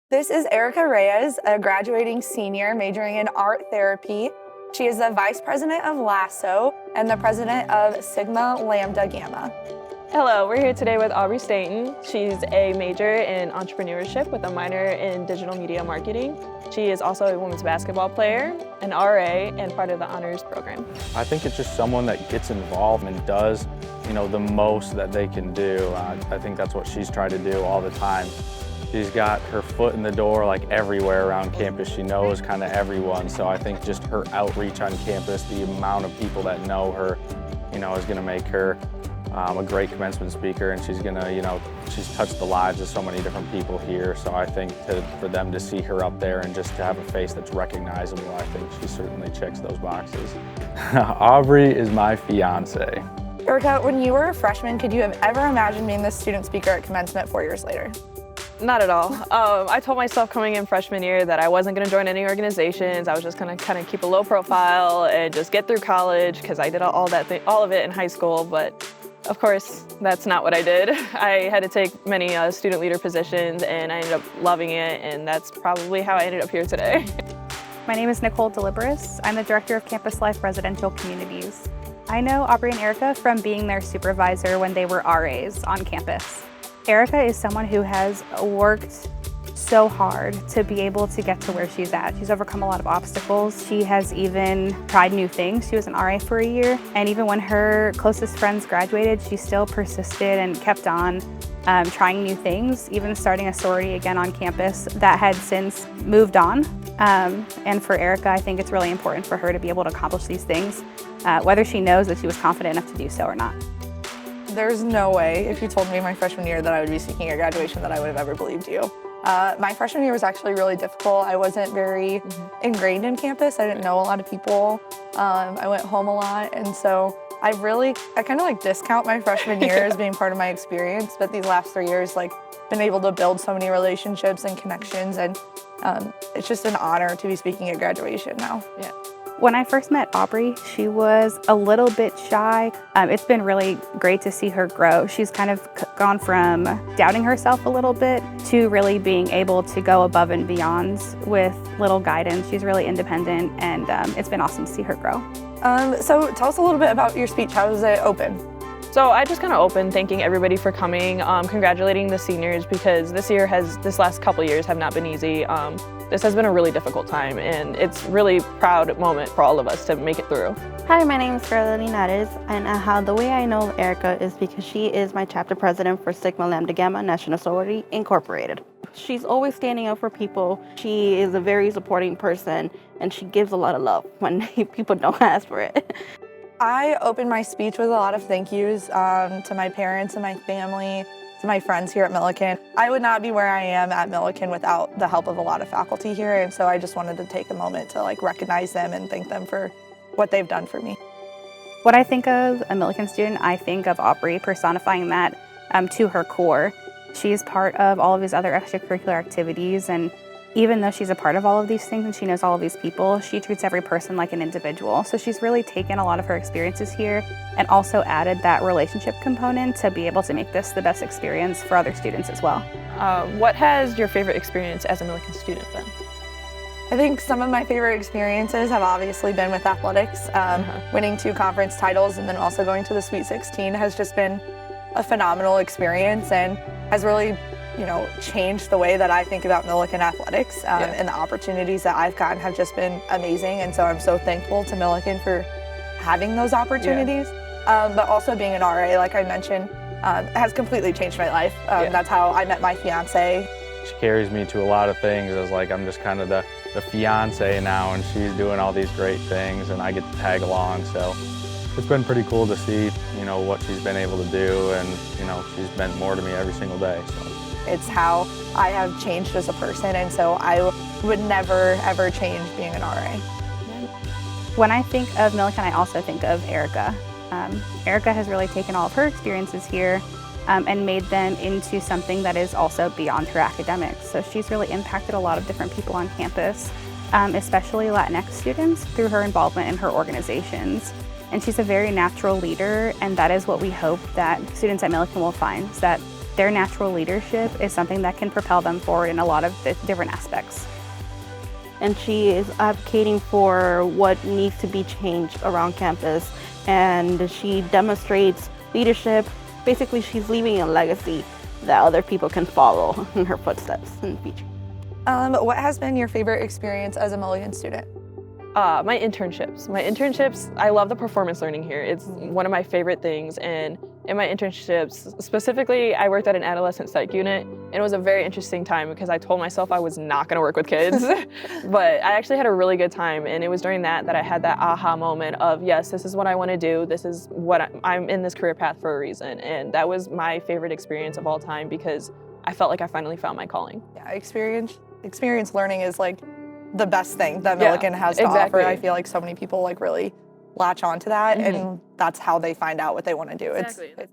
This is Erica Reyes, a graduating senior majoring in art therapy. She is the vice president of LASSO and the president of Sigma Lambda Gamma. Hello, we're here today with Aubrey Staton. She's a major in entrepreneurship with a minor in digital media marketing. She is also a women's basketball player, an RA, and part of the honors program. I think it's just someone that gets involved and does, the most that they can do. I think that's what she's tried to do all the time. She's got her foot in the door like everywhere around campus. She knows kind of everyone. So I think just her outreach on campus, the amount of people that know her, is going to make her a great commencement speaker, and she's gonna, she's touched the lives of so many different people here. So I think for them to see her up there and just to have a face that's recognizable, I think she certainly checks those boxes. Aubrey is my fiance. Erica, when you were a freshman, could you have ever imagined being the student speaker at Commencement 4 years later? Not at all. I told myself coming in freshman year that I wasn't going to join any organizations. I was just going to kind of keep a low profile and just get through college because I did all of it in high school. But of course, that's not what I did. I had to take many student leader positions, and I ended up loving it, and that's probably how I ended up here today. My name is Nicole Deliberus. I'm the Director of Campus Life Residential Communities. I know Aubrey and Erica from being their supervisor when they were RAs on campus. Erica is someone who has worked so hard to be able to get to where she's at. She's overcome a lot of obstacles. She has even tried new things. She was an RA for a year, and even when her closest friends graduated, she still persisted and kept on trying new things, even starting a sorority again on campus that had since moved on. And for Erica, I think it's really important for her to be able to accomplish these things, whether she knows that she was confident enough to do so or not. There's no way, if you told me my freshman year that I would be seeking a graduation, that I would have ever believed you. My freshman year was actually really difficult. I wasn't very ingrained in campus. I didn't know a lot of people. I went home a lot, and so I kind of discount my freshman year as being part of my experience, but these last 3 years, been able to build so many relationships and connections, and it's just an honor to be speaking at graduation now. Yeah. When I first met Aubrey, she was a little bit shy. It's been really great to see her grow. She's kind of gone from doubting herself a little bit to really being able to go above and beyond with little guidance. She's really independent, and it's been awesome to see her grow. So tell us a little bit about your speech. How was it open? So I just kind of opened thanking everybody for coming, congratulating the seniors, because this last couple years have not been easy. This has been a really difficult time, and it's really proud moment for all of us to make it through. Hi, my name is Scarlett Linares, and the way I know Erica is because she is my chapter president for Sigma Lambda Gamma National Sorority Incorporated. She's always standing up for people. She is a very supporting person, and she gives a lot of love when people don't ask for it. I opened my speech with a lot of thank yous to my parents and my family, to my friends here at Millikin. I would not be where I am at Millikin without the help of a lot of faculty here, and so I just wanted to take a moment to recognize them and thank them for what they've done for me. When I think of a Millikin student, I think of Aubrey, personifying that to her core. She's part of all of these other extracurricular activities, and even though she's a part of all of these things and she knows all of these people, she treats every person like an individual. So she's really taken a lot of her experiences here and also added that relationship component to be able to make this the best experience for other students as well. What has your favorite experience as a Millikin student been? I think some of my favorite experiences have obviously been with athletics. Winning 2 conference titles and then also going to the Sweet 16 has just been a phenomenal experience and has really changed the way that I think about Millikin athletics, and the opportunities that I've gotten have just been amazing. And so I'm so thankful to Millikin for having those opportunities. But also being an RA, like I mentioned, has completely changed my life. That's how I met my fiance. She carries me to a lot of things as I'm just kind of the fiance now, and she's doing all these great things, and I get to tag along. So it's been pretty cool to see, what she's been able to do, and, she's meant more to me every single day. So. It's how I have changed as a person, and so I would never, ever change being an RA. When I think of Millikin, I also think of Erica. Erica has really taken all of her experiences here and made them into something that is also beyond her academics. So she's really impacted a lot of different people on campus, especially Latinx students, through her involvement in her organizations. And she's a very natural leader, and that is what we hope that students at Millikin will find, is that their natural leadership is something that can propel them forward in a lot of different aspects. And she is advocating for what needs to be changed around campus, and she demonstrates leadership. Basically, she's leaving a legacy that other people can follow in her footsteps in the future. What has been your favorite experience as a Millikin student? My internships, I love the performance learning here. It's one of my favorite things. And in my internships, specifically, I worked at an adolescent psych unit, and it was a very interesting time because I told myself I was not gonna work with kids, but I actually had a really good time. And it was during that I had that aha moment of, yes, this is what I wanna do. This is what I'm in this career path for a reason. And that was my favorite experience of all time because I felt like I finally found my calling. Yeah, experience learning is like the best thing that Millikin has to offer. I feel like so many people like really latch onto that, and that's how they find out what they want to do. Exactly. It's